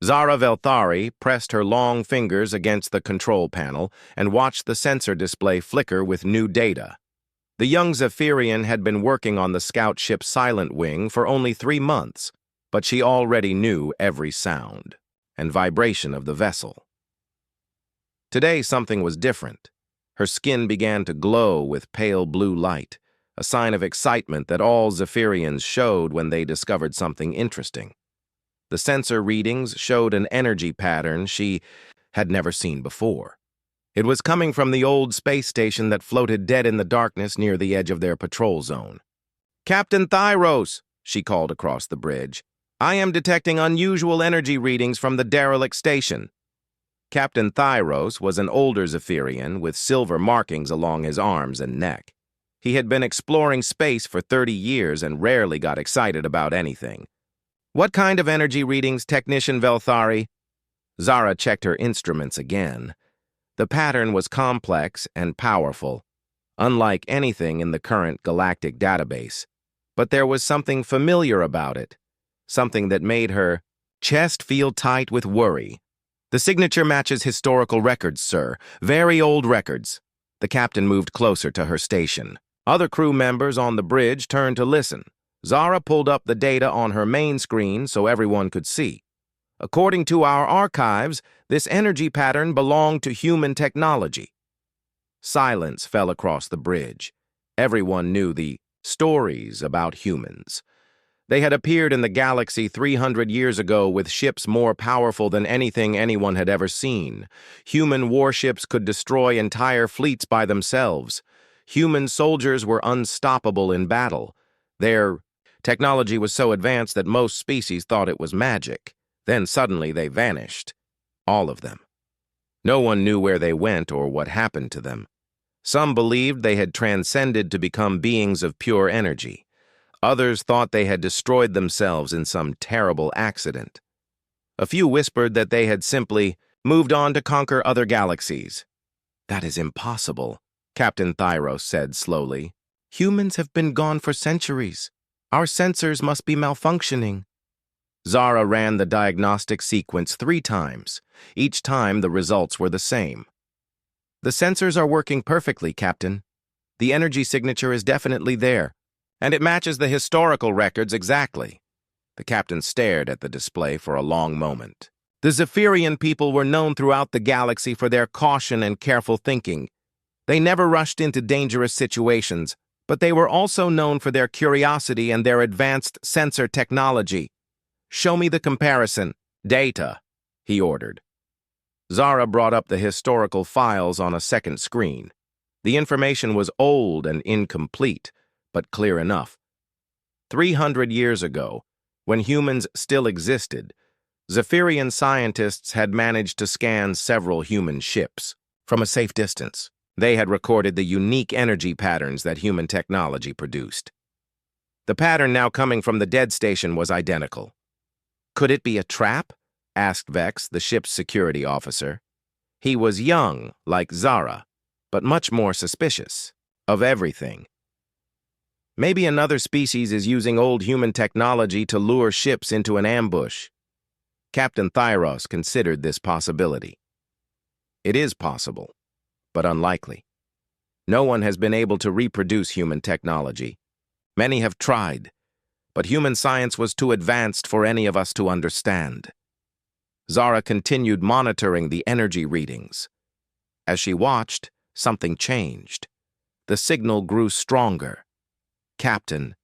Zara Velthari pressed her long fingers against the control panel and watched the sensor display flicker with new data. The young Zephyrian had been working on the scout ship Silent Wing for only 3 months, but she already knew every sound and vibration of the vessel. Today something was different. Her skin began to glow with pale blue light, a sign of excitement that all Zephyrians showed when they discovered something interesting. The sensor readings showed an energy pattern she had never seen before. It was coming from the old space station that floated dead in the darkness near the edge of their patrol zone. "Captain Thyros," she called across the bridge, "I am detecting unusual energy readings from the derelict station." Captain Thyros was an older Zephyrian with silver markings along his arms and neck. He had been exploring space for 30 years and rarely got excited about anything. "What kind of energy readings, Technician Velthari?" Zara checked her instruments again. The pattern was complex and powerful, unlike anything in the current galactic database. But there was something familiar about it, something that made her chest feel tight with worry. "The signature matches historical records, sir. Very old records." The captain moved closer to her station. Other crew members on the bridge turned to listen. Zara pulled up the data on her main screen so everyone could see. "According to our archives, this energy pattern belonged to human technology." Silence fell across the bridge. Everyone knew the stories about humans. They had appeared in the galaxy 300 years ago with ships more powerful than anything anyone had ever seen. Human warships could destroy entire fleets by themselves. Human soldiers were unstoppable in battle. Their technology was so advanced that most species thought it was magic. Then suddenly they vanished. All of them. No one knew where they went or what happened to them. Some believed they had transcended to become beings of pure energy. Others thought they had destroyed themselves in some terrible accident. A few whispered that they had simply moved on to conquer other galaxies. "That is impossible," Captain Thyros said slowly. "Humans have been gone for centuries. Our sensors must be malfunctioning." Zara ran the diagnostic sequence 3 times. Each time the results were the same. "The sensors are working perfectly, Captain. The energy signature is definitely there, and it matches the historical records exactly." The captain stared at the display for a long moment. The Zephyrian people were known throughout the galaxy for their caution and careful thinking. They never rushed into dangerous situations, but they were also known for their curiosity and their advanced sensor technology. "Show me the comparison." "Data," he ordered. Zara brought up the historical files on a second screen. The information was old and incomplete, but clear enough. 300 years ago, when humans still existed, Zephyrian scientists had managed to scan several human ships from a safe distance. They had recorded the unique energy patterns that human technology produced. The pattern now coming from the dead station was identical. "Could it be a trap?" asked Vex, the ship's security officer. He was young, like Zara, but much more suspicious of everything. "Maybe another species is using old human technology to lure ships into an ambush." Captain Thyros considered this possibility. It is possible, but unlikely. No one has been able to reproduce human technology. Many have tried, but human science was too advanced for any of us to understand. Zara continued monitoring the energy readings. As she watched, something changed. The signal grew stronger. "Captain,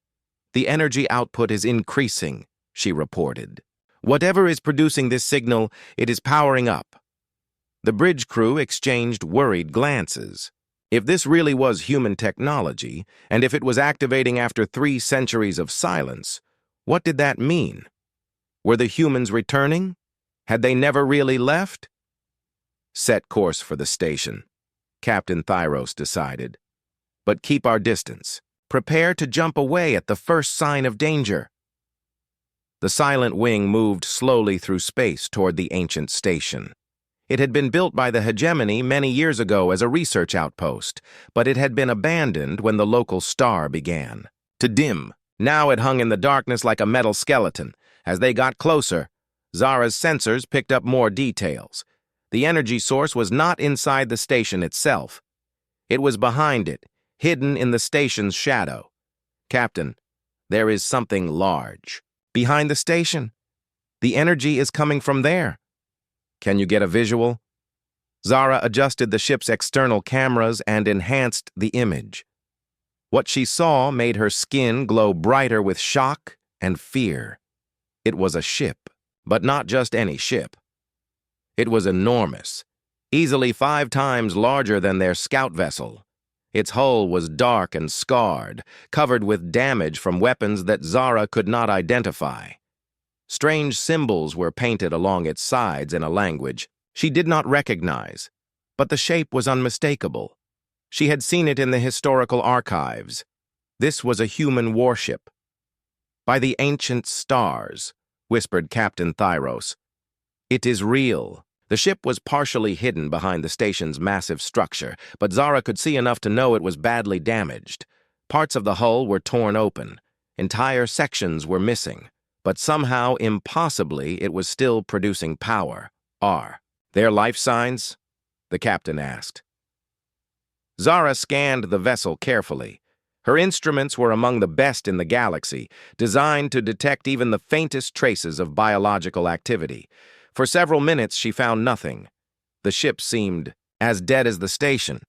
the energy output is increasing," she reported. "Whatever is producing this signal, it is powering up." The bridge crew exchanged worried glances. If this really was human technology, and if it was activating after 3 centuries of silence, what did that mean? Were the humans returning? Had they never really left? "Set course for the station," Captain Thyros decided. "But keep our distance. Prepare to jump away at the first sign of danger." The Silent Wing moved slowly through space toward the ancient station. It had been built by the hegemony many years ago as a research outpost, but it had been abandoned when the local star began to dim. Now it hung in the darkness like a metal skeleton. As they got closer, Zara's sensors picked up more details. The energy source was not inside the station itself. It was behind it, hidden in the station's shadow. Captain, there is something large. Behind the station. The energy is coming from there. Can you get a visual? Zara adjusted the ship's external cameras and enhanced the image. What she saw made her skin glow brighter with shock and fear. It was a ship, but not just any ship. It was enormous, easily 5 times larger than their scout vessel. Its hull was dark and scarred, covered with damage from weapons that Zara could not identify. Strange symbols were painted along its sides in a language she did not recognize, but the shape was unmistakable. She had seen it in the historical archives. This was a human warship. "By the ancient stars," whispered Captain Thyros. "It is real." The ship was partially hidden behind the station's massive structure, but Zara could see enough to know it was badly damaged. Parts of the hull were torn open. Entire sections were missing, but somehow, impossibly, it was still producing power. "Are there life signs?" the captain asked. Zara scanned the vessel carefully. Her instruments were among the best in the galaxy, designed to detect even the faintest traces of biological activity. For several minutes, she found nothing. The ship seemed as dead as the station.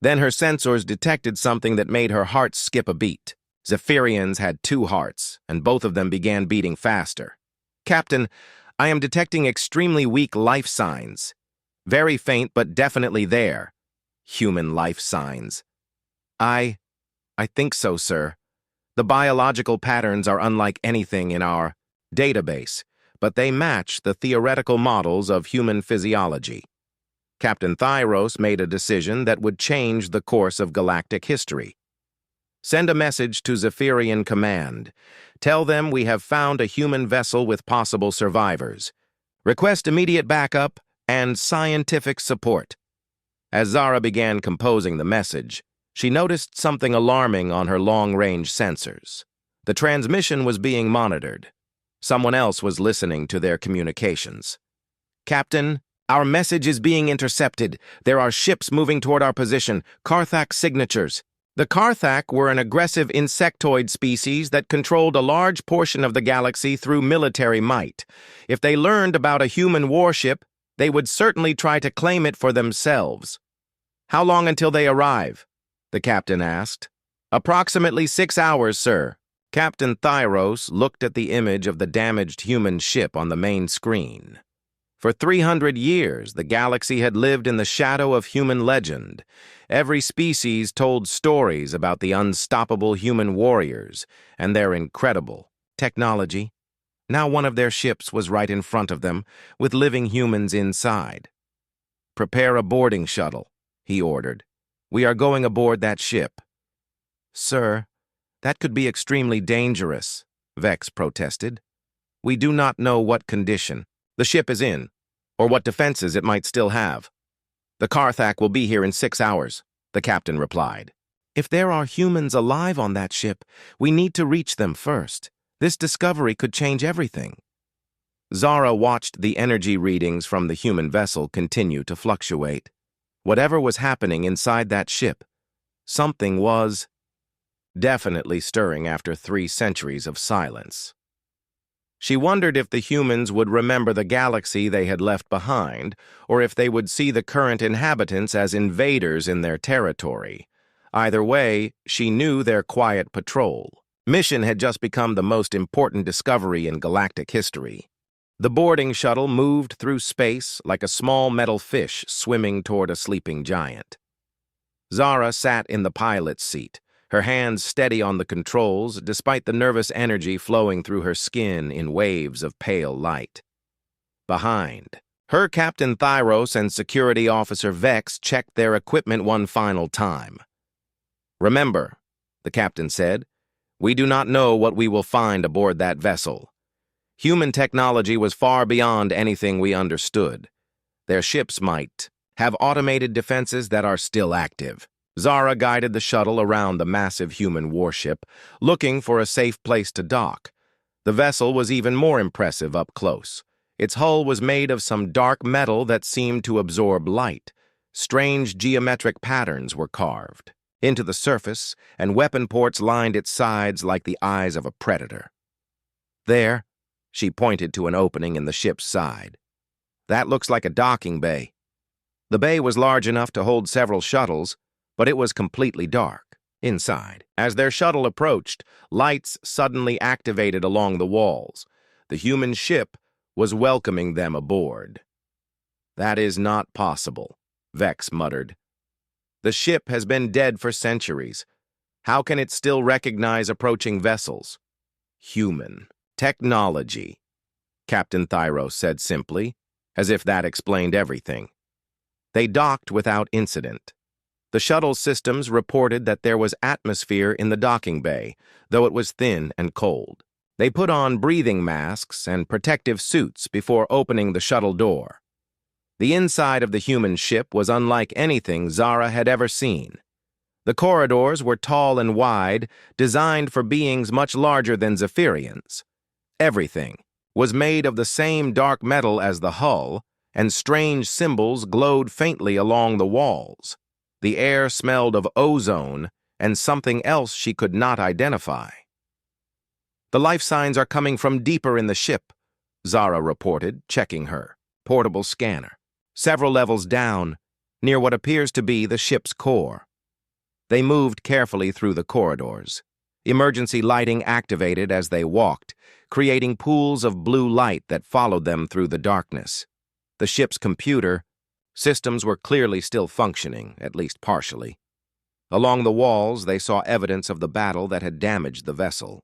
Then her sensors detected something that made her heart skip a beat. Zephyrians had 2 hearts, and both of them began beating faster. "Captain, I am detecting extremely weak life signs. Very faint, but definitely there." Human life signs. I think so, sir. The biological patterns are unlike anything in our database, but they match the theoretical models of human physiology. Captain Thyros made a decision that would change the course of galactic history. "Send a message to Zephyrian Command. Tell them we have found a human vessel with possible survivors. Request immediate backup and scientific support." As Zara began composing the message, she noticed something alarming on her long-range sensors. The transmission was being monitored. Someone else was listening to their communications. "Captain, our message is being intercepted. There are ships moving toward our position. Carthac signatures." The Carthac were an aggressive insectoid species that controlled a large portion of the galaxy through military might. If they learned about a human warship, they would certainly try to claim it for themselves. "How long until they arrive?" the captain asked. "Approximately 6 hours, sir." Captain Thyros looked at the image of the damaged human ship on the main screen. For 300 years, the galaxy had lived in the shadow of human legend. Every species told stories about the unstoppable human warriors and their incredible technology. Now one of their ships was right in front of them, with living humans inside. "Prepare a boarding shuttle," he ordered. "We are going aboard that ship." "Sir, that could be extremely dangerous," Vex protested. "We do not know what condition the ship is in, or what defenses it might still have." "The Carthac will be here in 6 hours," the captain replied. "If there are humans alive on that ship, we need to reach them first. This discovery could change everything." Zara watched the energy readings from the human vessel continue to fluctuate. Whatever was happening inside that ship, something was definitely stirring after 3 centuries of silence. She wondered if the humans would remember the galaxy they had left behind, or if they would see the current inhabitants as invaders in their territory. Either way, she knew their quiet patrol mission had just become the most important discovery in galactic history. The boarding shuttle moved through space like a small metal fish swimming toward a sleeping giant. Zara sat in the pilot's seat, her hands steady on the controls despite the nervous energy flowing through her skin in waves of pale light. Behind her, Captain Thyros and Security Officer Vex checked their equipment one final time. "Remember," the captain said, "we do not know what we will find aboard that vessel. Human technology was far beyond anything we understood. Their ships might have automated defenses that are still active." Zara guided the shuttle around the massive human warship, looking for a safe place to dock. The vessel was even more impressive up close. Its hull was made of some dark metal that seemed to absorb light. Strange geometric patterns were carved into the surface, and weapon ports lined its sides like the eyes of a predator. There, she pointed to an opening in the ship's side. That looks like a docking bay. The bay was large enough to hold several shuttles, but it was completely dark inside. As their shuttle approached, lights suddenly activated along the walls. The human ship was welcoming them aboard. "That is not possible," Vex muttered. "The ship has been dead for centuries. How can it still recognize approaching vessels?" "Human technology," Captain Thyros said simply, as if that explained everything. They docked without incident. The shuttle systems reported that there was atmosphere in the docking bay, though it was thin and cold. They put on breathing masks and protective suits before opening the shuttle door. The inside of the human ship was unlike anything Zara had ever seen. The corridors were tall and wide, designed for beings much larger than Zephyrians. Everything was made of the same dark metal as the hull, and strange symbols glowed faintly along the walls. The air smelled of ozone and something else she could not identify. "The life signs are coming from deeper in the ship," Zara reported, checking her portable scanner. "Several levels down, near what appears to be the ship's core." They moved carefully through the corridors. Emergency lighting activated as they walked, creating pools of blue light that followed them through the darkness. The ship's computer systems were clearly still functioning, at least partially. Along the walls, they saw evidence of the battle that had damaged the vessel.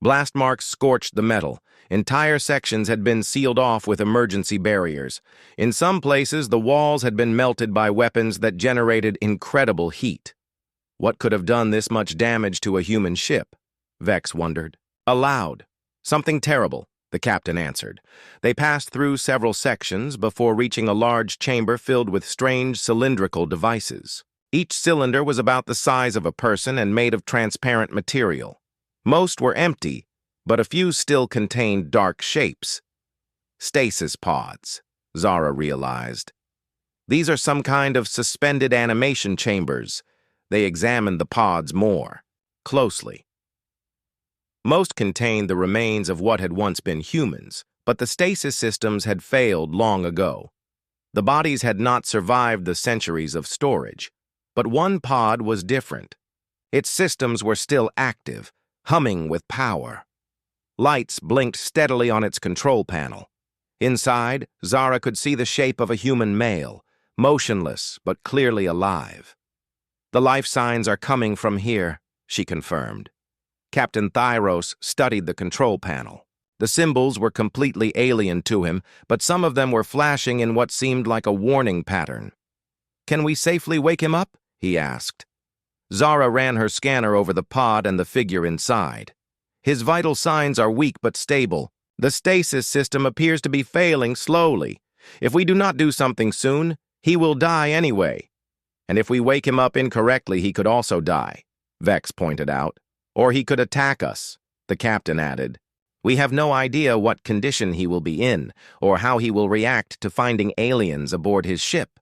Blast marks scorched the metal. Entire sections had been sealed off with emergency barriers. In some places, the walls had been melted by weapons that generated incredible heat. What could have done this much damage to a human ship? Vex wondered. Aloud. "Something terrible," the captain answered. They passed through several sections before reaching a large chamber filled with strange cylindrical devices. Each cylinder was about the size of a person and made of transparent material. Most were empty, but a few still contained dark shapes. Stasis pods, Zara realized. These are some kind of suspended animation chambers. They examined the pods more closely. Most contained the remains of what had once been humans, but the stasis systems had failed long ago. The bodies had not survived the centuries of storage, but one pod was different. Its systems were still active, humming with power. Lights blinked steadily on its control panel. Inside, Zara could see the shape of a human male, motionless but clearly alive. "The life signs are coming from here," she confirmed. Captain Thyros studied the control panel. The symbols were completely alien to him, but some of them were flashing in what seemed like a warning pattern. "Can we safely wake him up?" he asked. Zara ran her scanner over the pod and the figure inside. "His vital signs are weak but stable. The stasis system appears to be failing slowly. If we do not do something soon, he will die anyway. And if we wake him up incorrectly, he could also die," Vex pointed out. "Or he could attack us," the captain added. "We have no idea what condition he will be in, or how he will react to finding aliens aboard his ship."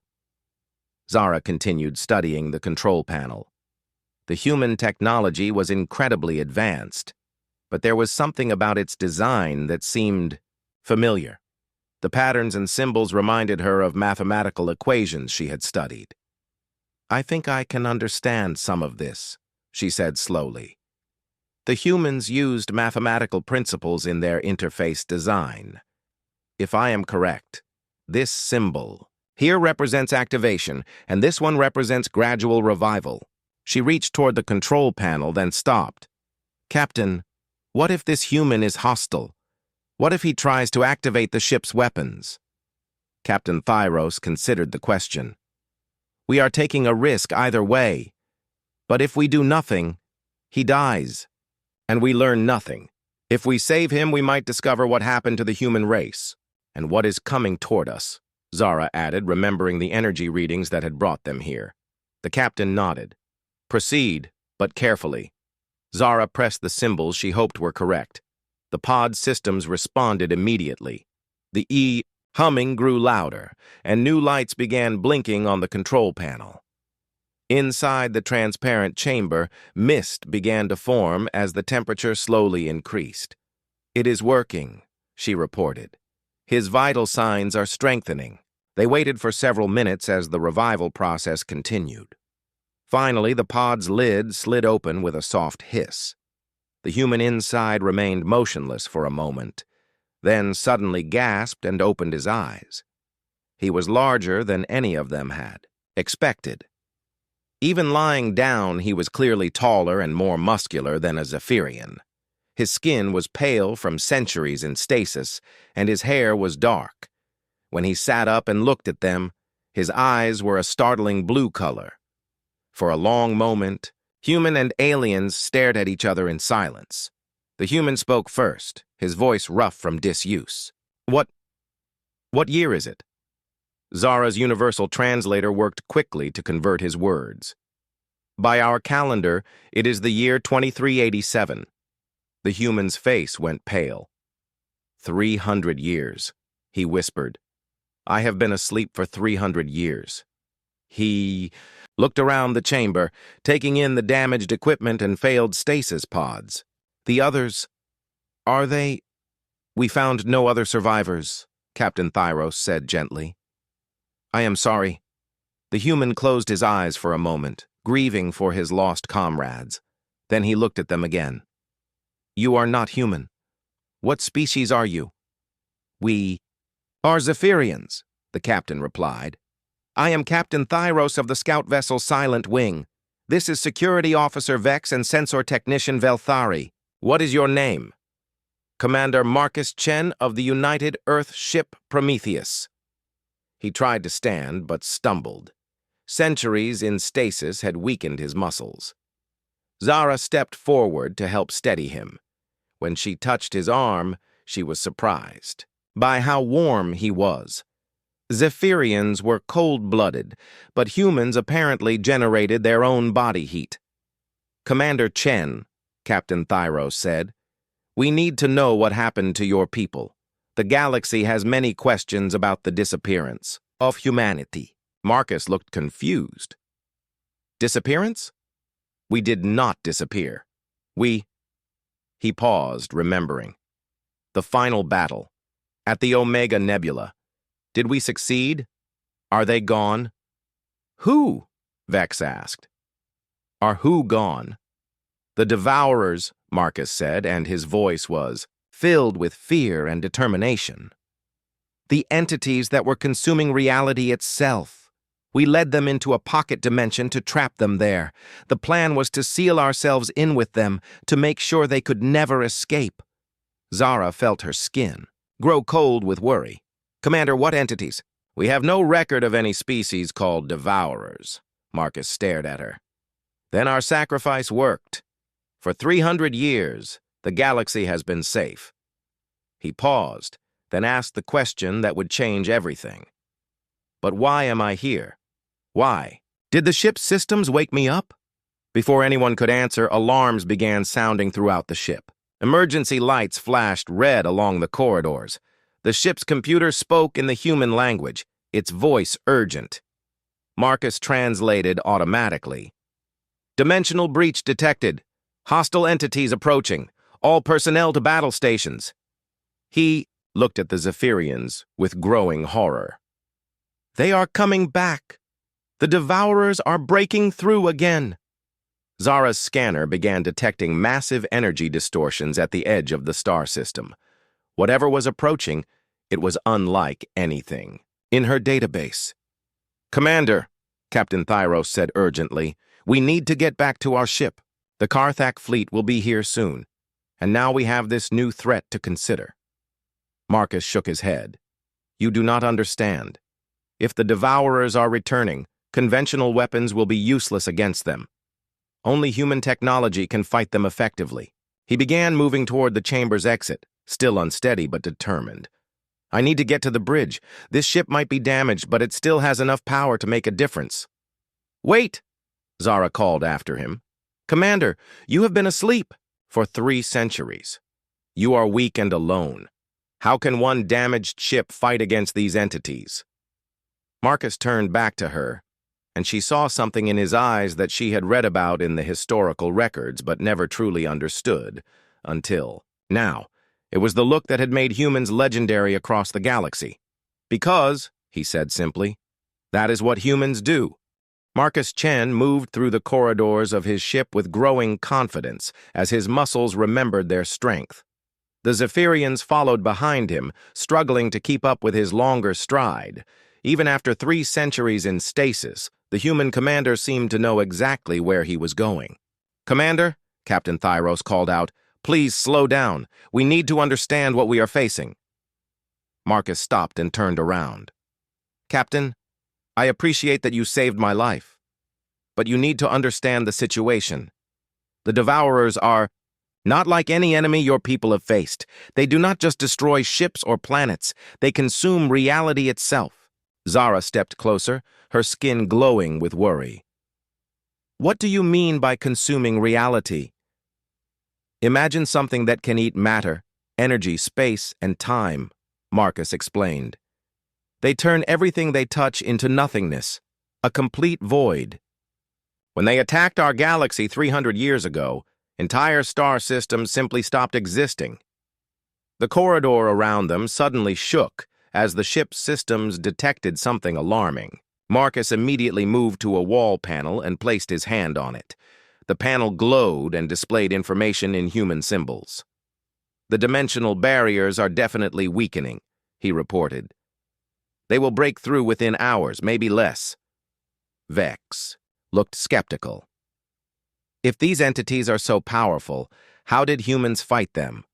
Zara continued studying the control panel. The human technology was incredibly advanced, but there was something about its design that seemed familiar. The patterns and symbols reminded her of mathematical equations she had studied. "I think I can understand some of this," she said slowly. "The humans used mathematical principles in their interface design. If I am correct, this symbol here represents activation, and this one represents gradual revival." She reached toward the control panel, then stopped. "Captain, what if this human is hostile? What if he tries to activate the ship's weapons?" Captain Thyros considered the question. "We are taking a risk either way. But if we do nothing, he dies. And we learn nothing. If we save him, we might discover what happened to the human race, and what is coming toward us," Zara added, remembering the energy readings that had brought them here. The captain nodded. "Proceed, but carefully." Zara pressed the symbols she hoped were correct. The pod systems responded immediately. The humming grew louder, and new lights began blinking on the control panel. Inside the transparent chamber, mist began to form as the temperature slowly increased. "It is working," she reported. "His vital signs are strengthening." They waited for several minutes as the revival process continued. Finally, the pod's lid slid open with a soft hiss. The human inside remained motionless for a moment, then suddenly gasped and opened his eyes. He was larger than any of them had expected. Even lying down, he was clearly taller and more muscular than a Zephyrian. His skin was pale from centuries in stasis, and his hair was dark. When he sat up and looked at them, his eyes were a startling blue color. For a long moment, human and aliens stared at each other in silence. The human spoke first, his voice rough from disuse. What year is it?" Zara's universal translator worked quickly to convert his words. "By our calendar, it is the year 2387. The human's face went pale. 300 years, he whispered. "I have been asleep for 300 years. He looked around the chamber, taking in the damaged equipment and failed stasis pods. "The others, are they—" "We found no other survivors," Captain Thyros said gently. "I am sorry." The human closed his eyes for a moment, grieving for his lost comrades. Then he looked at them again. "You are not human. What species are you?" "We are Zephyrians," the captain replied. "I am Captain Thyros of the scout vessel Silent Wing. This is Security Officer Vex and Sensor Technician Velthari. What is your name?" "Commander Marcus Chen of the United Earth Ship Prometheus." He tried to stand, but stumbled. Centuries in stasis had weakened his muscles. Zara stepped forward to help steady him. When she touched his arm, she was surprised by how warm he was. Zephyrians were cold-blooded, but humans apparently generated their own body heat. "Commander Chen," Captain Thyros said, "we need to know what happened to your people. The galaxy has many questions about the disappearance of humanity." Marcus looked confused. "Disappearance? We did not disappear. He paused, remembering. "The final battle. At the Omega Nebula. Did we succeed? Are they gone?" "Who?" Vex asked. "Are who gone?" "The Devourers," Marcus said, and his voice was filled with fear and determination. "The entities that were consuming reality itself. We led them into a pocket dimension to trap them there. The plan was to seal ourselves in with them, to make sure they could never escape." Zara felt her skin grow cold with worry. "Commander, what entities?" "We have no record of any species called Devourers." Marcus stared at her. "Then our sacrifice worked. For 300 years, the galaxy has been safe." He paused, then asked the question that would change everything. "But why am I here? Why? Did the ship's systems wake me up?" Before anyone could answer, alarms began sounding throughout the ship. Emergency lights flashed red along the corridors. The ship's computer spoke in the human language, its voice urgent. Marcus translated automatically. "Dimensional breach detected. Hostile entities approaching. All personnel to battle stations." He looked at the Zephyrians with growing horror. "They are coming back. The Devourers are breaking through again." Zara's scanner began detecting massive energy distortions at the edge of the star system. Whatever was approaching, it was unlike anything in her database. "Commander," Captain Thyros said urgently, "we need to get back to our ship. The Karthak fleet will be here soon, and now we have this new threat to consider." Marcus shook his head. "You do not understand. If the Devourers are returning, conventional weapons will be useless against them. Only human technology can fight them effectively." He began moving toward the chamber's exit, still unsteady but determined. "I need to get to the bridge. This ship might be damaged, but it still has enough power to make a difference." "Wait!" Zara called after him. "Commander, you have been asleep for 3 centuries. You are weak and alone. How can one damaged ship fight against these entities? Marcus turned back to her, and she saw something in his eyes that she had read about in the historical records but never truly understood until now. It was the look that had made humans legendary across the galaxy. Because, he said simply, that is what humans do. Marcus Chen moved through the corridors of his ship with growing confidence as his muscles remembered their strength. The Zephyrians followed behind him, struggling to keep up with his longer stride. Even after 3 centuries in stasis, the human commander seemed to know exactly where he was going. "Commander," Captain Thyros called out, "please slow down. We need to understand what we are facing." Marcus stopped and turned around. "Captain, I appreciate that you saved my life, but you need to understand the situation. The Devourers are not like any enemy your people have faced. They do not just destroy ships or planets, they consume reality itself." Zara stepped closer, her skin glowing with worry. "What do you mean by consuming reality?" "Imagine something that can eat matter, energy, space, and time," Marcus explained. "They turn everything they touch into nothingness, a complete void. When they attacked our galaxy 300 years ago, entire star systems simply stopped existing. The corridor around them suddenly shook as the ship's systems detected something alarming. Marcus immediately moved to a wall panel and placed his hand on it. The panel glowed and displayed information in human symbols. "The dimensional barriers are definitely weakening," he reported. "They will break through within hours, maybe less." Vex looked skeptical. "If these entities are so powerful, how did humans fight them?"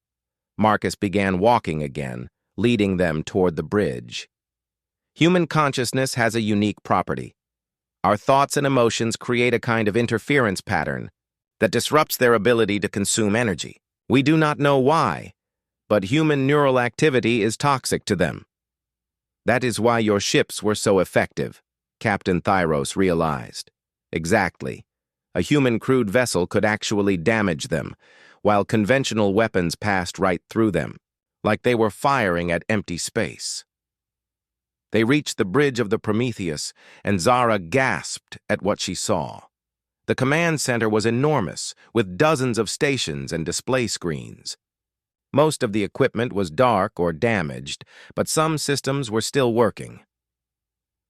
Marcus began walking again, leading them toward the bridge. "Human consciousness has a unique property. Our thoughts and emotions create a kind of interference pattern that disrupts their ability to consume energy. We do not know why, but human neural activity is toxic to them. That is why your ships were so effective," Captain Thyros realized. Exactly. A human crewed vessel could actually damage them, while conventional weapons passed right through them, like they were firing at empty space. They reached the bridge of the Prometheus, and Zara gasped at what she saw. The command center was enormous, with dozens of stations and display screens. Most of the equipment was dark or damaged, but some systems were still working.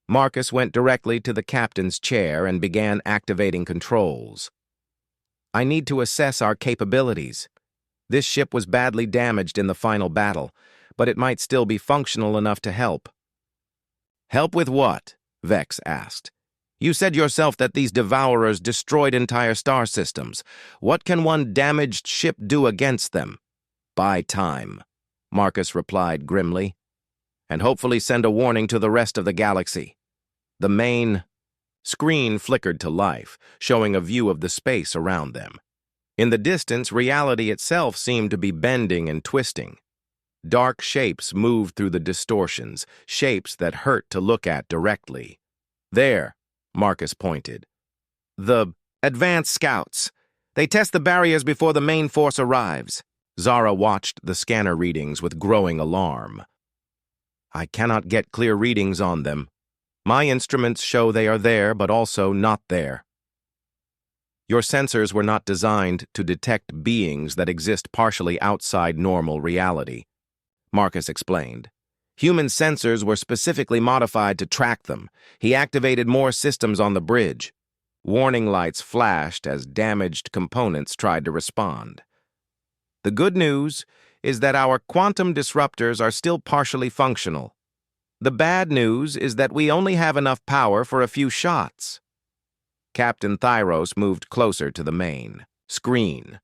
Marcus went directly to the captain's chair and began activating controls. "I need to assess our capabilities. This ship was badly damaged in the final battle, but it might still be functional enough to help." "Help with what?" Vex asked. "You said yourself that these Devourers destroyed entire star systems. What can one damaged ship do against them?" "Buy time," Marcus replied grimly, "and hopefully send a warning to the rest of the galaxy." The main screen flickered to life, showing a view of the space around them. In the distance, reality itself seemed to be bending and twisting. Dark shapes moved through the distortions, shapes that hurt to look at directly. "There," Marcus pointed. "The advanced scouts. They test the barriers before the main force arrives." Zara watched the scanner readings with growing alarm. "I cannot get clear readings on them. My instruments show they are there, but also not there." "Your sensors were not designed to detect beings that exist partially outside normal reality," Marcus explained. "Human sensors were specifically modified to track them." He activated more systems on the bridge. Warning lights flashed as damaged components tried to respond. "The good news is that our quantum disruptors are still partially functional. The bad news is that we only have enough power for a few shots." Captain Thyros moved closer to the main screen.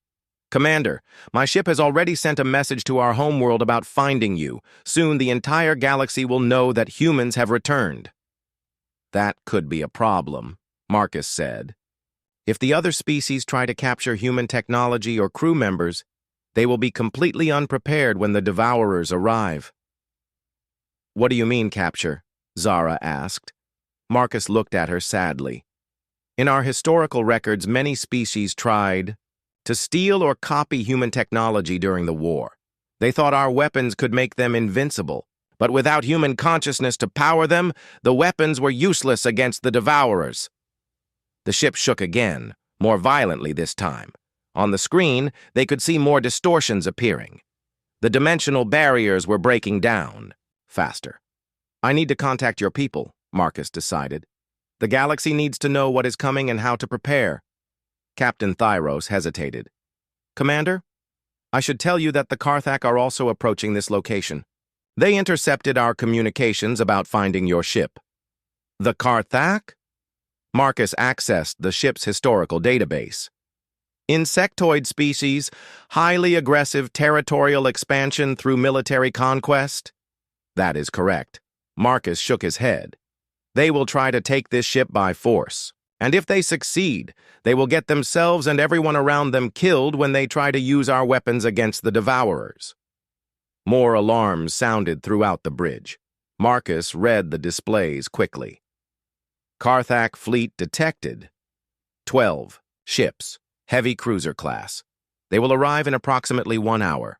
"Commander, my ship has already sent a message to our homeworld about finding you. Soon the entire galaxy will know that humans have returned." "That could be a problem," Marcus said. "If the other species try to capture human technology or crew members, they will be completely unprepared when the Devourers arrive." "What do you mean, capture?" Zara asked. Marcus looked at her sadly. "In our historical records, many species tried to steal or copy human technology during the war. They thought our weapons could make them invincible, but without human consciousness to power them, the weapons were useless against the Devourers. The ship shook again, more violently this time. On the screen, they could see more distortions appearing. The dimensional barriers were breaking down, faster. I need to contact your people, Marcus decided. The galaxy needs to know what is coming and how to prepare. Captain Thyros hesitated. Commander, I should tell you that the Karthak are also approaching this location. They intercepted our communications about finding your ship. The Karthak? Marcus accessed the ship's historical database. Insectoid species, highly aggressive territorial expansion through military conquest? That is correct. Marcus shook his head. They will try to take this ship by force, and if they succeed, they will get themselves and everyone around them killed when they try to use our weapons against the Devourers. More alarms sounded throughout the bridge. Marcus read the displays quickly. Karthak fleet detected. 12 ships, heavy cruiser class. They will arrive in approximately 1 hour.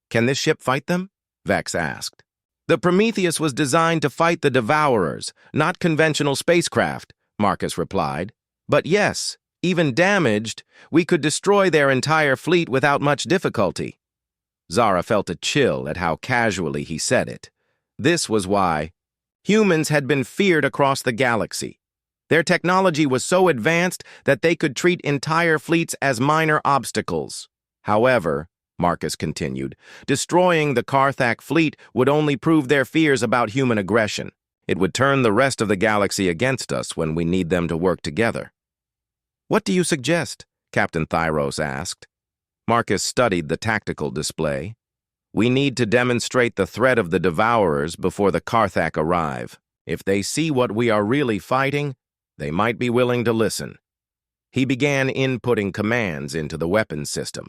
Can this ship fight them? Vex asked. The Prometheus was designed to fight the Devourers, not conventional spacecraft, Marcus replied. But yes, even damaged, we could destroy their entire fleet without much difficulty. Zara felt a chill at how casually he said it. This was why humans had been feared across the galaxy. Their technology was so advanced that they could treat entire fleets as minor obstacles. However, Marcus continued, destroying the Karthak fleet would only prove their fears about human aggression. It would turn the rest of the galaxy against us when we need them to work together. What do you suggest? Captain Thyros asked. Marcus studied the tactical display. We need to demonstrate the threat of the Devourers before the Karthak arrive. If they see what we are really fighting, they might be willing to listen. He began inputting commands into the weapons system.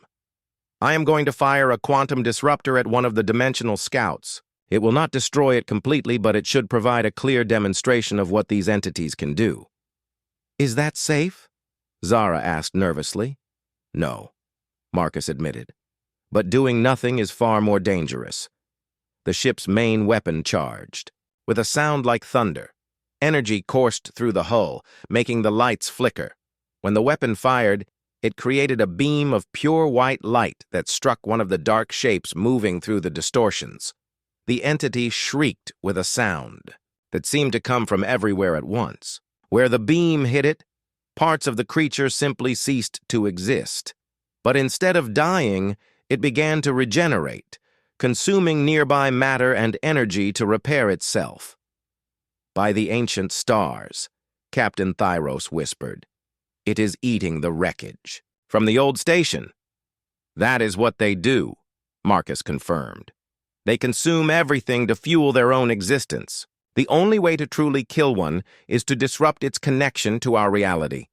I am going to fire a quantum disruptor at one of the dimensional scouts. It will not destroy it completely, but it should provide a clear demonstration of what these entities can do. Is that safe? Zara asked nervously. No, Marcus admitted. But doing nothing is far more dangerous. The ship's main weapon charged. With a sound like thunder, energy coursed through the hull, making the lights flicker. When the weapon fired, it created a beam of pure white light that struck one of the dark shapes moving through the distortions. The entity shrieked with a sound that seemed to come from everywhere at once. Where the beam hit it, parts of the creature simply ceased to exist. But instead of dying, it began to regenerate, consuming nearby matter and energy to repair itself. By the ancient stars, Captain Thyros whispered, it is eating the wreckage from the old station. That is what they do, Marcus confirmed. They consume everything to fuel their own existence. The only way to truly kill one is to disrupt its connection to our reality.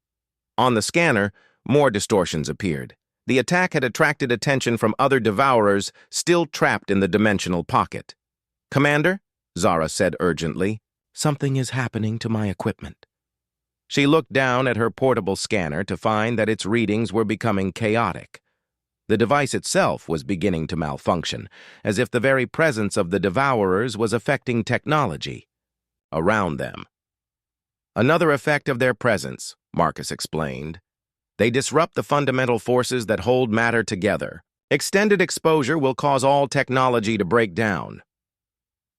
On the scanner, more distortions appeared. The attack had attracted attention from other Devourers still trapped in the dimensional pocket. Commander, Zara said urgently, something is happening to my equipment. She looked down at her portable scanner to find that its readings were becoming chaotic. The device itself was beginning to malfunction, as if the very presence of the Devourers was affecting technology around them. Another effect of their presence, Marcus explained. They disrupt the fundamental forces that hold matter together. Extended exposure will cause all technology to break down.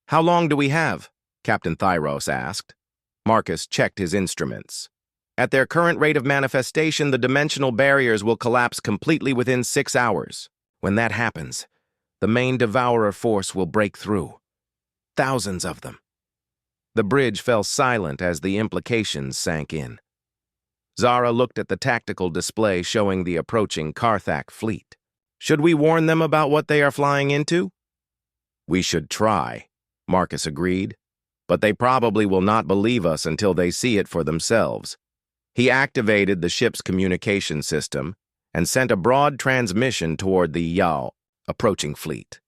How long do we have? Captain Thyros asked. Marcus checked his instruments. At their current rate of manifestation, the dimensional barriers will collapse completely within 6 hours. When that happens, the main Devourer force will break through. Thousands of them. The bridge fell silent as the implications sank in. Zara looked at the tactical display showing the approaching Karthak fleet. Should we warn them about what they are flying into? We should try, Marcus agreed. But they probably will not believe us until they see it for themselves. He activated the ship's communication system and sent a broad transmission toward the Yao approaching fleet.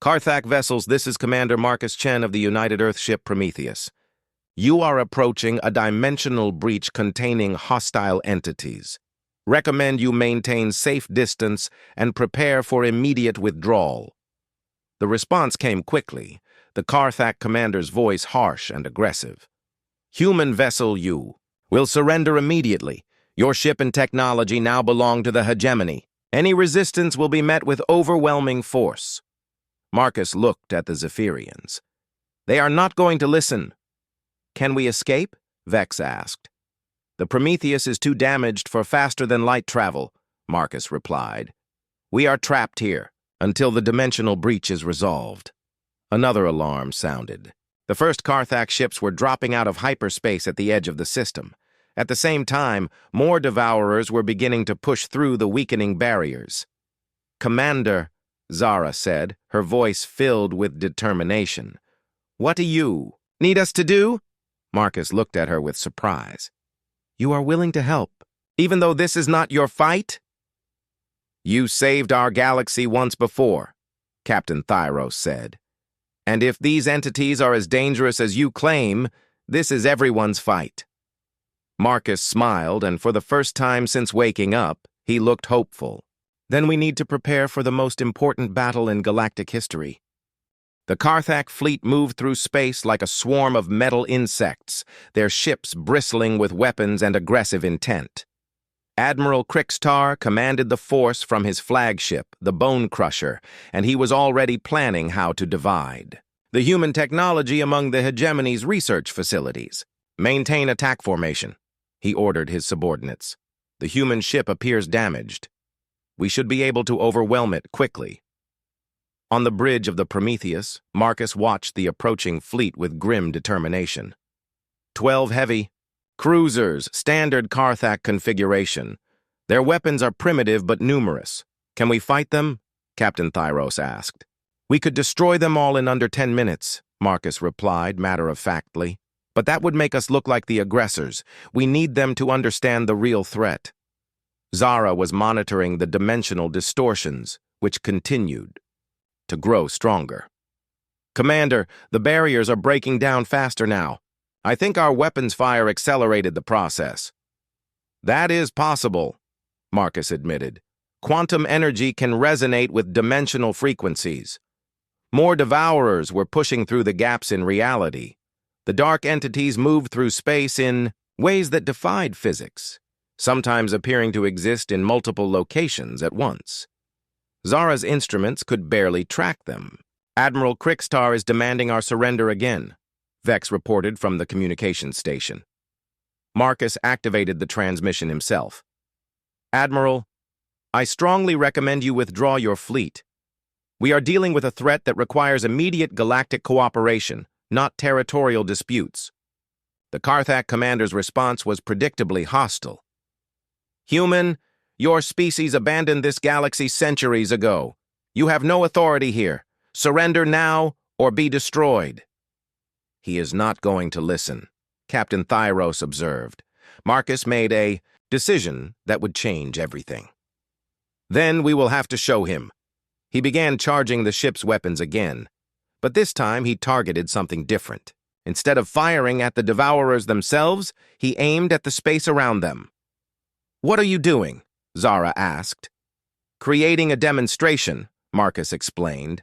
Karthak vessels, this is Commander Marcus Chen of the United Earth ship Prometheus. You are approaching a dimensional breach containing hostile entities. Recommend you maintain safe distance and prepare for immediate withdrawal. The response came quickly, the Karthak commander's voice harsh and aggressive. Human vessel U will surrender immediately. Your ship and technology now belong to the hegemony. Any resistance will be met with overwhelming force. Marcus looked at the Zephyrians. They are not going to listen. Can we escape? Vex asked. The Prometheus is too damaged for faster-than-light travel, Marcus replied. We are trapped here until the dimensional breach is resolved. Another alarm sounded. The first Karthak ships were dropping out of hyperspace at the edge of the system. At the same time, more Devourers were beginning to push through the weakening barriers. Commander, Zara said, her voice filled with determination. What do you need us to do? Marcus looked at her with surprise. You are willing to help, even though this is not your fight? You saved our galaxy once before, Captain Thyros said. And if these entities are as dangerous as you claim, this is everyone's fight. Marcus smiled, and for the first time since waking up, he looked hopeful. Then we need to prepare for the most important battle in galactic history. The Karthak fleet moved through space like a swarm of metal insects, their ships bristling with weapons and aggressive intent. Admiral Krixtar commanded the force from his flagship, the Bone Crusher, and he was already planning how to divide the human technology among the hegemony's research facilities. Maintain attack formation, he ordered his subordinates. The human ship appears damaged. We should be able to overwhelm it quickly. On the bridge of the Prometheus, Marcus watched the approaching fleet with grim determination. 12 heavy cruisers, standard Karthak configuration. Their weapons are primitive but numerous. Can we fight them? Captain Thyros asked. We could destroy them all in under 10 minutes, Marcus replied matter-of-factly. But that would make us look like the aggressors. We need them to understand the real threat. Zara was monitoring the dimensional distortions, which continued to grow stronger. Commander, the barriers are breaking down faster now. I think our weapons fire accelerated the process. That is possible, Marcus admitted. Quantum energy can resonate with dimensional frequencies. More Devourers were pushing through the gaps in reality. The dark entities moved through space in ways that defied physics, sometimes appearing to exist in multiple locations at once. Zara's instruments could barely track them. Admiral Krixtar is demanding our surrender again, Vex reported from the communications station. Marcus activated the transmission himself. Admiral, I strongly recommend you withdraw your fleet. We are dealing with a threat that requires immediate galactic cooperation, not territorial disputes. The Karthak commander's response was predictably hostile. Human, your species abandoned this galaxy centuries ago. You have no authority here. Surrender now or be destroyed. He is not going to listen, Captain Thyros observed. Marcus made a decision that would change everything. Then we will have to show him. He began charging the ship's weapons again, but this time he targeted something different. Instead of firing at the Devourers themselves, he aimed at the space around them. What are you doing? Zara asked. Creating a demonstration, Marcus explained.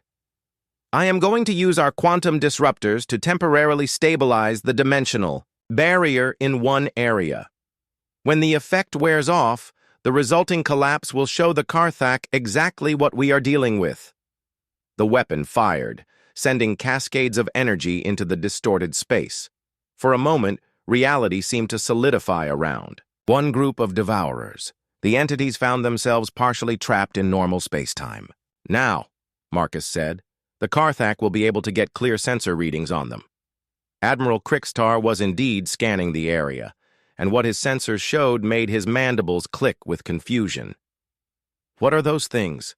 I am going to use our quantum disruptors to temporarily stabilize the dimensional barrier in one area. When the effect wears off, the resulting collapse will show the Karthak exactly what we are dealing with. The weapon fired, sending cascades of energy into the distorted space. For a moment, reality seemed to solidify around one group of Devourers. The entities found themselves partially trapped in normal space-time. Now, Marcus said, the Karthak will be able to get clear sensor readings on them. Admiral Krixtar was indeed scanning the area, and what his sensors showed made his mandibles click with confusion. What are those things?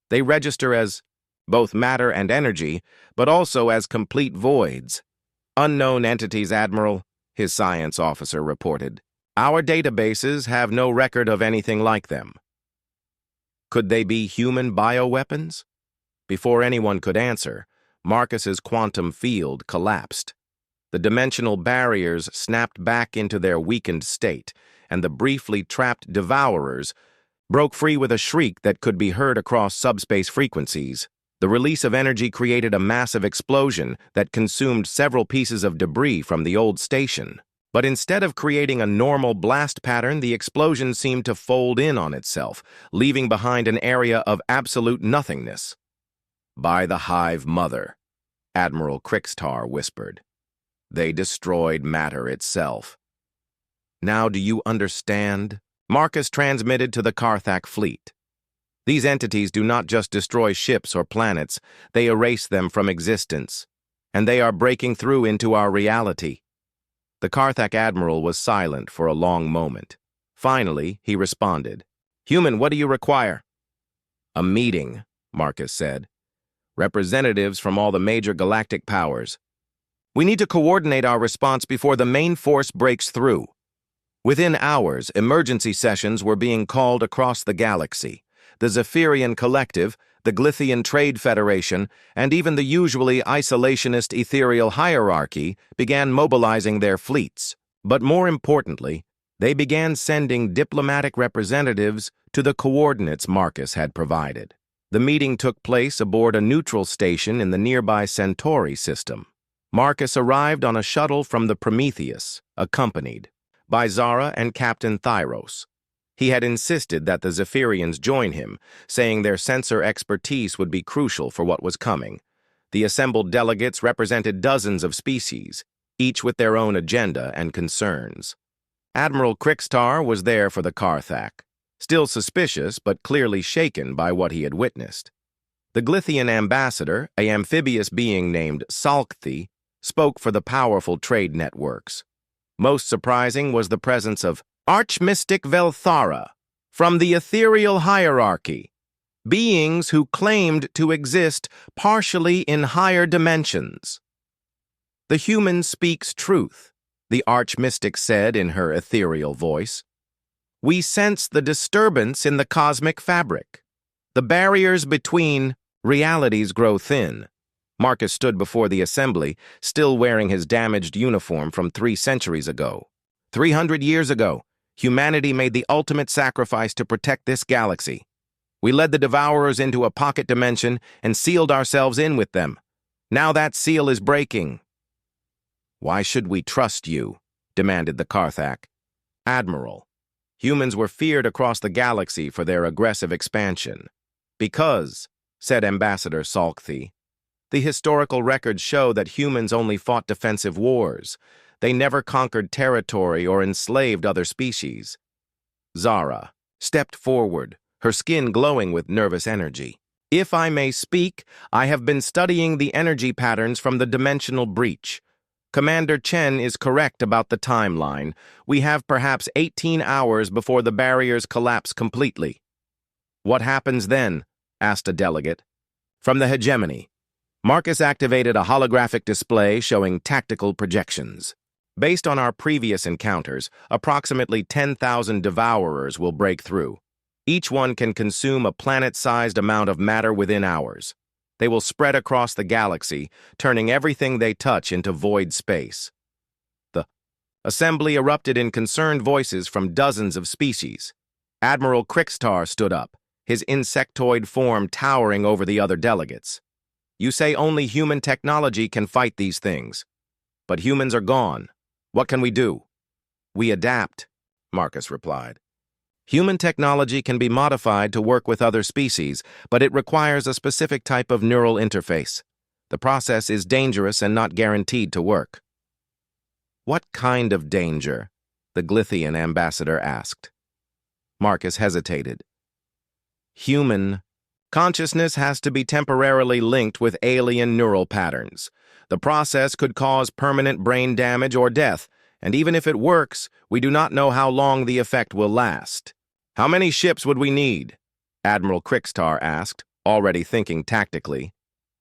They register as both matter and energy, but also as complete voids. Unknown entities, Admiral, his science officer reported. Our databases have no record of anything like them. Could they be human bioweapons? Before anyone could answer, Marcus's quantum field collapsed. The dimensional barriers snapped back into their weakened state, and the briefly trapped Devourers broke free with a shriek that could be heard across subspace frequencies. The release of energy created a massive explosion that consumed several pieces of debris from the old station. But instead of creating a normal blast pattern, the explosion seemed to fold in on itself, leaving behind an area of absolute nothingness. "By the Hive Mother," Admiral Krixtar whispered. "They destroyed matter itself." "Now do you understand?" Marcus transmitted to the Karthak fleet. "These entities do not just destroy ships or planets, they erase them from existence. And they are breaking through into our reality." The Karthak admiral was silent for a long moment. Finally, he responded. "Human, what do you require?" "A meeting," Marcus said. "Representatives from all the major galactic powers. We need to coordinate our response before the main force breaks through." Within hours, emergency sessions were being called across the galaxy. The Zephyrian Collective, the Glythian Trade Federation, and even the usually isolationist ethereal hierarchy began mobilizing their fleets. But more importantly, they began sending diplomatic representatives to the coordinates Marcus had provided. The meeting took place aboard a neutral station in the nearby Centauri system. Marcus arrived on a shuttle from the Prometheus, accompanied by Zara and Captain Thyros. He had insisted that the Zephyrians join him, saying their sensor expertise would be crucial for what was coming. The assembled delegates represented dozens of species, each with their own agenda and concerns. Admiral Krixtar was there for the Karthak, still suspicious but clearly shaken by what he had witnessed. The Glythian ambassador, an amphibious being named Salkthi, spoke for the powerful trade networks. Most surprising was the presence of Archmystic Velthara from the ethereal hierarchy, beings who claimed to exist partially in higher dimensions. "The human speaks truth," the Archmystic said in her ethereal voice. "We sense the disturbance in the cosmic fabric. The barriers between realities grow thin." Marcus stood before the assembly, still wearing his damaged uniform from 3 centuries ago. 300 years ago, humanity made the ultimate sacrifice to protect this galaxy. We led the Devourers into a pocket dimension and sealed ourselves in with them. Now that seal is breaking. "Why should we trust you?" demanded the Karthak. "Admiral, humans were feared across the galaxy for their aggressive expansion." "Because," said Ambassador Salkthi, "the historical records show that humans only fought defensive wars. They never conquered territory or enslaved other species." Zara stepped forward, her skin glowing with nervous energy. "If I may speak, I have been studying the energy patterns from the dimensional breach. Commander Chen is correct about the timeline. We have perhaps 18 hours before the barriers collapse completely." "What happens then?" asked a delegate. From the hegemony, Marcus activated a holographic display showing tactical projections. "Based on our previous encounters, approximately 10,000 Devourers will break through. Each one can consume a planet-sized amount of matter within hours. They will spread across the galaxy, turning everything they touch into void space." The assembly erupted in concerned voices from dozens of species. Admiral Krixtar stood up, his insectoid form towering over the other delegates. "You say only human technology can fight these things. But humans are gone. What can we do?" "We adapt," Marcus replied. "Human technology can be modified to work with other species, but it requires a specific type of neural interface. The process is dangerous and not guaranteed to work." "What kind of danger?" the Glythian ambassador asked. Marcus hesitated. "Human consciousness has to be temporarily linked with alien neural patterns. The process could cause permanent brain damage or death, and even if it works, we do not know how long the effect will last." "How many ships would we need?" Admiral Krixtar asked, already thinking tactically.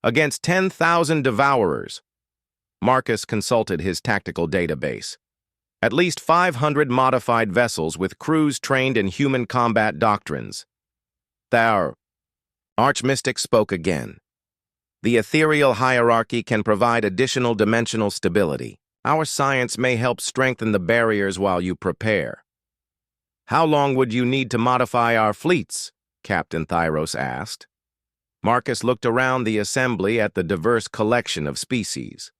"Against 10,000 Devourers." Marcus consulted his tactical database. "At least 500 modified vessels with crews trained in human combat doctrines." "Thou..." Archmystic spoke again. "The ethereal hierarchy can provide additional dimensional stability. Our science may help strengthen the barriers while you prepare." "How long would you need to modify our fleets?" Captain Thyros asked. Marcus looked around the assembly at the diverse collection of species.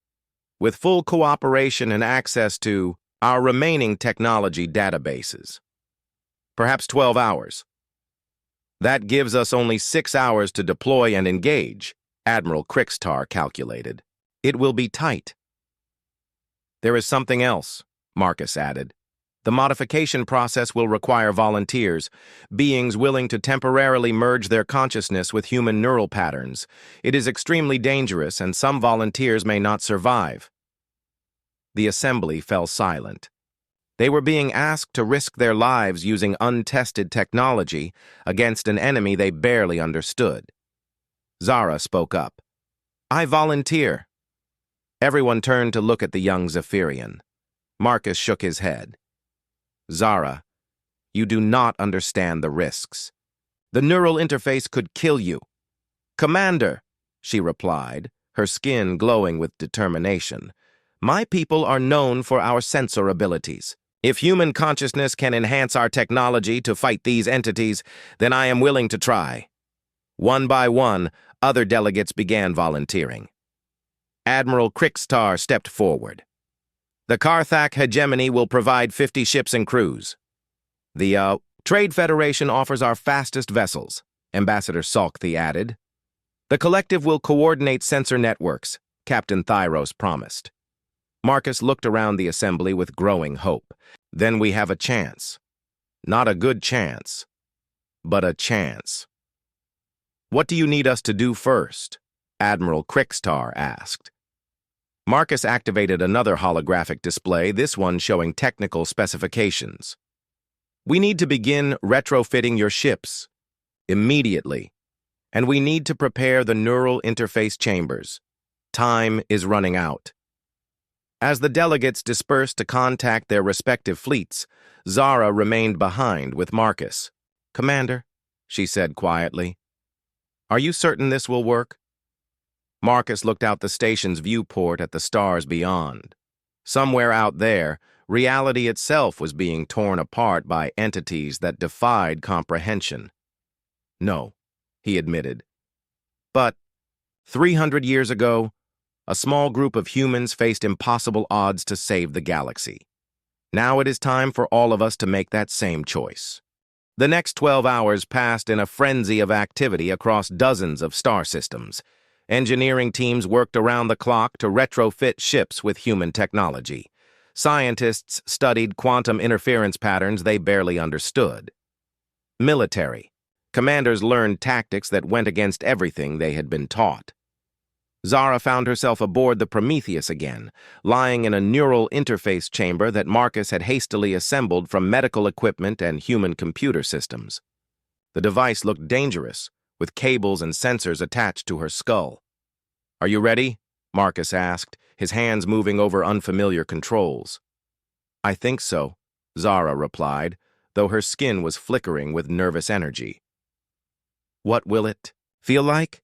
With full cooperation and access to our remaining technology databases. Perhaps 12 hours. That gives us only 6 hours to deploy and engage, Admiral Krixtar calculated. It will be tight. There is something else, Marcus added. The modification process will require volunteers, beings willing to temporarily merge their consciousness with human neural patterns. It is extremely dangerous, and some volunteers may not survive. The assembly fell silent. They were being asked to risk their lives using untested technology against an enemy they barely understood. Zara spoke up. I volunteer. Everyone turned to look at the young Zephyrian. Marcus shook his head. Zara, you do not understand the risks. The neural interface could kill you. Commander, she replied, her skin glowing with determination. My people are known for our sensor abilities. If human consciousness can enhance our technology to fight these entities, then I am willing to try. One by one, other delegates began volunteering. Admiral Krixtar stepped forward. The Karthak hegemony will provide 50 ships and crews. The Trade Federation offers our fastest vessels, Ambassador Salkthi added. The collective will coordinate sensor networks, Captain Thyros promised. Marcus looked around the assembly with growing hope. Then we have a chance. Not a good chance, but a chance. What do you need us to do first? Admiral Krixtar asked. Marcus activated another holographic display, this one showing technical specifications. We need to begin retrofitting your ships immediately, and we need to prepare the neural interface chambers. Time is running out. As the delegates dispersed to contact their respective fleets, Zara remained behind with Marcus. Commander, she said quietly, are you certain this will work? Marcus looked out the station's viewport at the stars beyond. Somewhere out there, reality itself was being torn apart by entities that defied comprehension. No, he admitted. But 300 years ago, a small group of humans faced impossible odds to save the galaxy. Now it is time for all of us to make that same choice. The next 12 hours passed in a frenzy of activity across dozens of star systems. Engineering teams worked around the clock to retrofit ships with human technology. Scientists studied quantum interference patterns they barely understood. Military. Commanders learned tactics that went against everything they had been taught. Zara found herself aboard the Prometheus again, lying in a neural interface chamber that Marcus had hastily assembled from medical equipment and human computer systems. The device looked dangerous, with cables and sensors attached to her skull. Are you ready? Marcus asked, his hands moving over unfamiliar controls. I think so, Zara replied, though her skin was flickering with nervous energy. What will it feel like?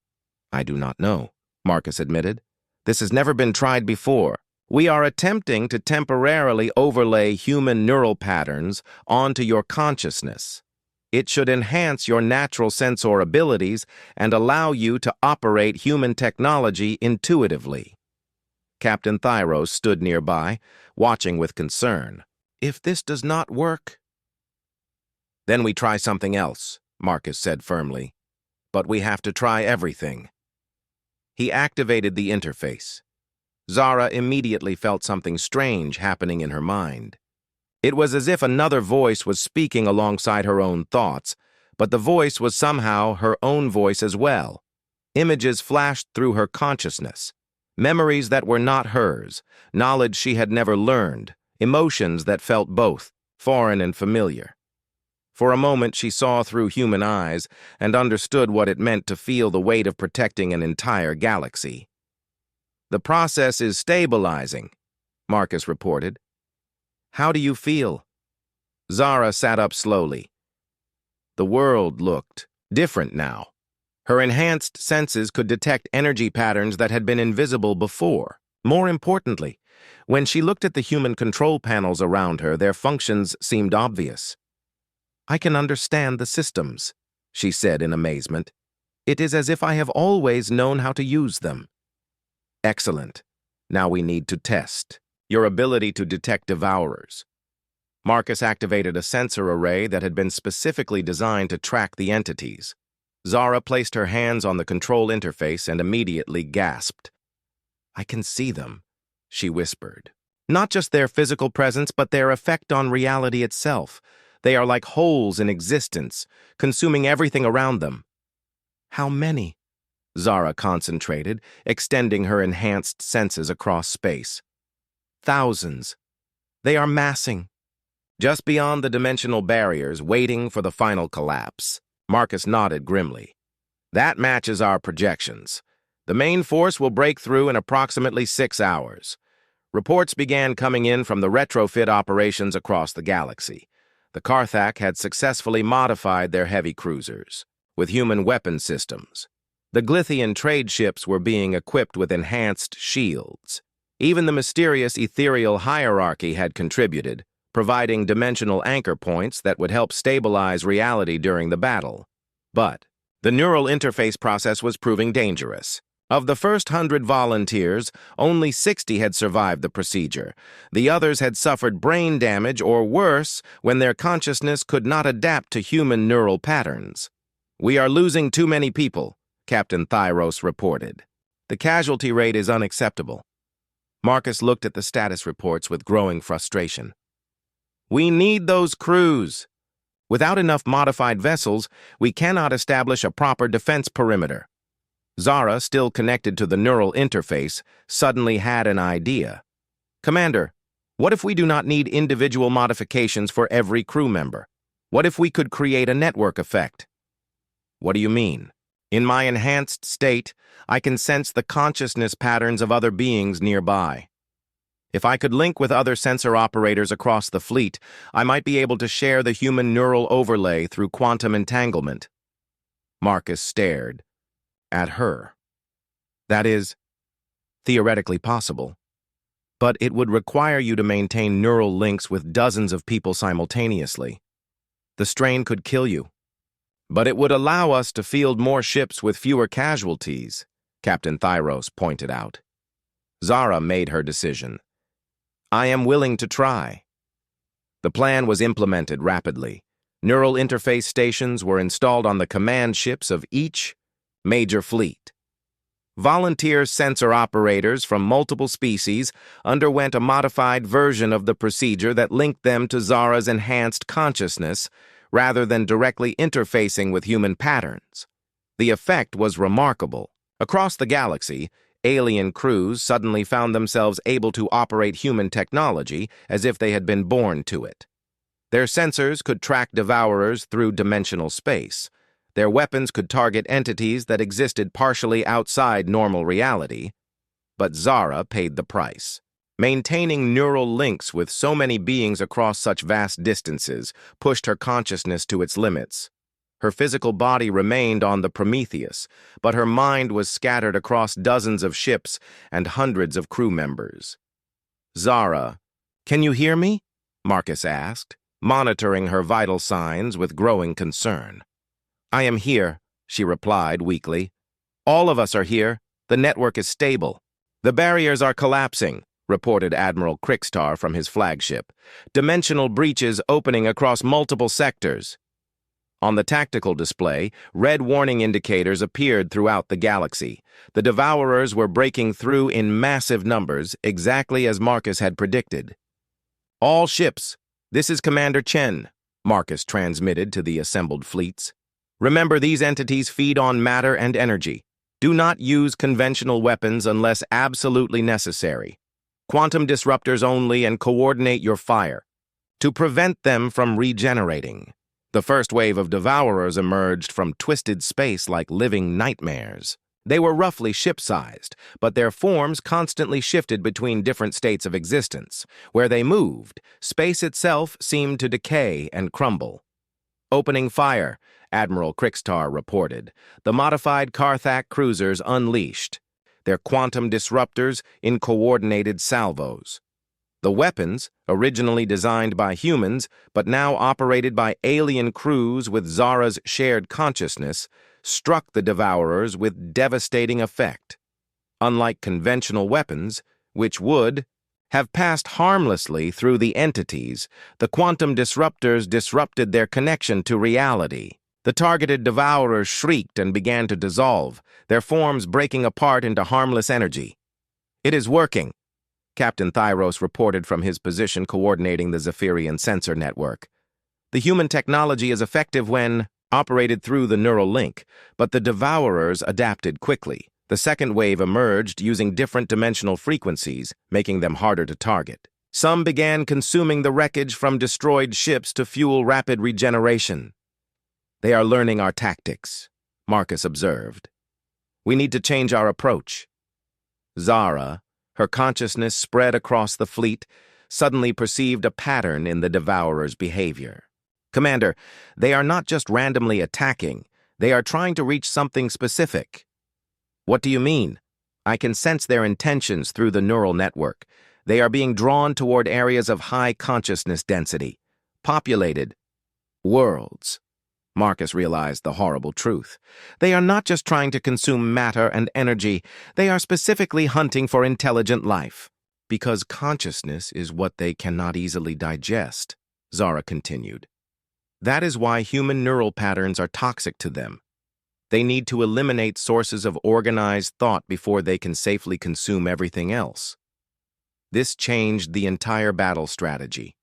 I do not know, Marcus admitted. This has never been tried before. We are attempting to temporarily overlay human neural patterns onto your consciousness. It should enhance your natural sensor abilities and allow you to operate human technology intuitively. Captain Thyros stood nearby, watching with concern. If this does not work, then we try something else, Marcus said firmly. But we have to try everything. He activated the interface. Zara immediately felt something strange happening in her mind. It was as if another voice was speaking alongside her own thoughts, but the voice was somehow her own voice as well. Images flashed through her consciousness, memories that were not hers, knowledge she had never learned, emotions that felt both foreign and familiar. For a moment she saw through human eyes and understood what it meant to feel the weight of protecting an entire galaxy. The process is stabilizing, Marcus reported. How do you feel? Zara sat up slowly. The world looked different now. Her enhanced senses could detect energy patterns that had been invisible before. More importantly, when she looked at the human control panels around her, their functions seemed obvious. I can understand the systems, she said in amazement. It is as if I have always known how to use them. Excellent. Now we need to test your ability to detect devourers. Marcus activated a sensor array that had been specifically designed to track the entities. Zara placed her hands on the control interface and immediately gasped. I can see them, she whispered. Not just their physical presence, but their effect on reality itself. They are like holes in existence, consuming everything around them. How many? Zara concentrated, extending her enhanced senses across space. Thousands. They are massing. Just beyond the dimensional barriers, waiting for the final collapse. Marcus nodded grimly. That matches our projections. The main force will break through in approximately 6 hours. Reports began coming in from the retrofit operations across the galaxy. The Carthac had successfully modified their heavy cruisers with human weapon systems. The Glythian trade ships were being equipped with enhanced shields. Even the mysterious ethereal hierarchy had contributed, providing dimensional anchor points that would help stabilize reality during the battle. But the neural interface process was proving dangerous. Of the first 100 volunteers, only 60 had survived the procedure. The others had suffered brain damage or worse when their consciousness could not adapt to human neural patterns. We are losing too many people, Captain Thyros reported. The casualty rate is unacceptable. Marcus looked at the status reports with growing frustration. We need those crews. Without enough modified vessels, we cannot establish a proper defense perimeter. Zara, still connected to the neural interface, suddenly had an idea. Commander, what if we do not need individual modifications for every crew member? What if we could create a network effect? What do you mean? In my enhanced state, I can sense the consciousness patterns of other beings nearby. If I could link with other sensor operators across the fleet, I might be able to share the human neural overlay through quantum entanglement. Marcus stared at her. That is theoretically possible, but it would require you to maintain neural links with dozens of people simultaneously. The strain could kill you, but it would allow us to field more ships with fewer casualties, Captain Thyros pointed out. Zara made her decision. I am willing to try. The plan was implemented rapidly. Neural interface stations were installed on the command ships of each major fleet. Volunteer sensor operators from multiple species underwent a modified version of the procedure that linked them to Zara's enhanced consciousness rather than directly interfacing with human patterns. The effect was remarkable. Across the galaxy, alien crews suddenly found themselves able to operate human technology as if they had been born to it. Their sensors could track devourers through dimensional space. Their weapons could target entities that existed partially outside normal reality. But Zara paid the price. Maintaining neural links with so many beings across such vast distances pushed her consciousness to its limits. Her physical body remained on the Prometheus, but her mind was scattered across dozens of ships and hundreds of crew members. Zara, can you hear me? Marcus asked, monitoring her vital signs with growing concern. I am here, she replied weakly. All of us are here. The network is stable. The barriers are collapsing, reported Admiral Krickstar from his flagship. Dimensional breaches opening across multiple sectors. On the tactical display, red warning indicators appeared throughout the galaxy. The devourers were breaking through in massive numbers, exactly as Marcus had predicted. All ships, this is Commander Chen, Marcus transmitted to the assembled fleets. Remember, these entities feed on matter and energy. Do not use conventional weapons unless absolutely necessary. Quantum disruptors only, and coordinate your fire to prevent them from regenerating. The first wave of devourers emerged from twisted space like living nightmares. They were roughly ship-sized, but their forms constantly shifted between different states of existence. Where they moved, space itself seemed to decay and crumble. Opening fire, Admiral Krickstar reported. The modified Carthac cruisers unleashed, their quantum disruptors in coordinated salvos. The weapons, originally designed by humans, but now operated by alien crews with Zara's shared consciousness, struck the Devourers with devastating effect. Unlike conventional weapons, which would have passed harmlessly through the entities, the quantum disruptors disrupted their connection to reality. The targeted Devourers shrieked and began to dissolve, their forms breaking apart into harmless energy. "It is working," Captain Thyros reported from his position coordinating the Zephyrian sensor network. "The human technology is effective when operated through the neural link, but the Devourers adapted quickly. The second wave emerged using different dimensional frequencies, making them harder to target. Some began consuming the wreckage from destroyed ships to fuel rapid regeneration. They are learning our tactics," Marcus observed. "We need to change our approach." Zara, her consciousness spread across the fleet, suddenly perceived a pattern in the Devourers' behavior. "Commander, they are not just randomly attacking, they are trying to reach something specific." "What do you mean?" "I can sense their intentions through the neural network. They are being drawn toward areas of high consciousness density, populated worlds." Marcus realized the horrible truth. They are not just trying to consume matter and energy, they are specifically hunting for intelligent life. "Because consciousness is what they cannot easily digest," Zara continued. "That is why human neural patterns are toxic to them. They need to eliminate sources of organized thought before they can safely consume everything else." This changed the entire battle strategy.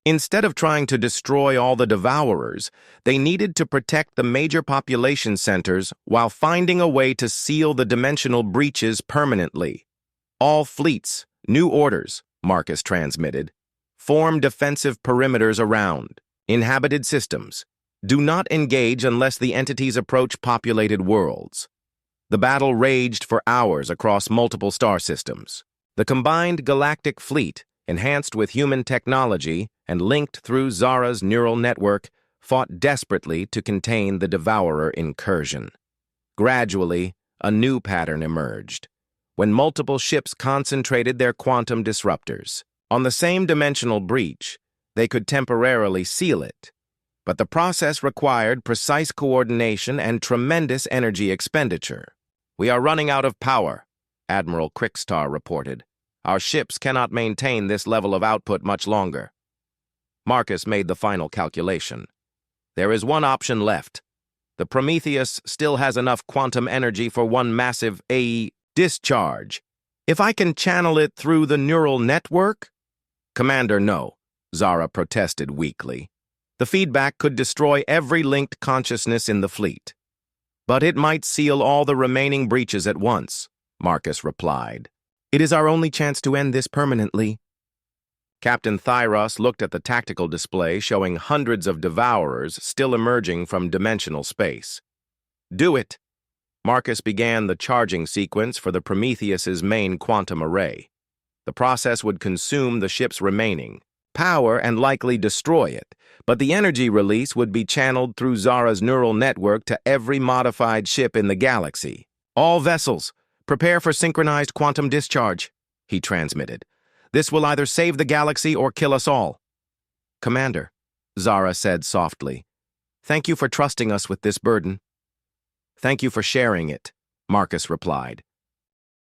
Instead of trying to destroy all the Devourers, they needed to protect the major population centers while finding a way to seal the dimensional breaches permanently. "All fleets, new orders," Marcus transmitted. "Form defensive perimeters around inhabited systems. Do not engage unless the entities approach populated worlds." The battle raged for hours across multiple star systems. The combined galactic fleet, enhanced with human technology and linked through Zara's neural network, fought desperately to contain the Devourer incursion. Gradually, a new pattern emerged, when multiple ships concentrated their quantum disruptors on the same dimensional breach. They could temporarily seal it, but the process required precise coordination and tremendous energy expenditure. "We are running out of power," Admiral Crickstar reported. "Our ships cannot maintain this level of output much longer." Marcus made the final calculation. "There is one option left. The Prometheus still has enough quantum energy for one massive AE discharge. If I can channel it through the neural network?" "Commander, no," Zara protested weakly. "The feedback could destroy every linked consciousness in the fleet." "But it might seal all the remaining breaches at once," Marcus replied. "It is our only chance to end this permanently." Captain Thyros looked at the tactical display showing hundreds of Devourers still emerging from dimensional space. "Do it." Marcus began the charging sequence for the Prometheus's main quantum array. The process would consume the ship's remaining power and likely destroy it, but the energy release would be channeled through Zara's neural network to every modified ship in the galaxy. "All vessels, prepare for synchronized quantum discharge," he transmitted. "This will either save the galaxy or kill us all." "Commander," Zara said softly, "thank you for trusting us with this burden." "Thank you for sharing it," Marcus replied.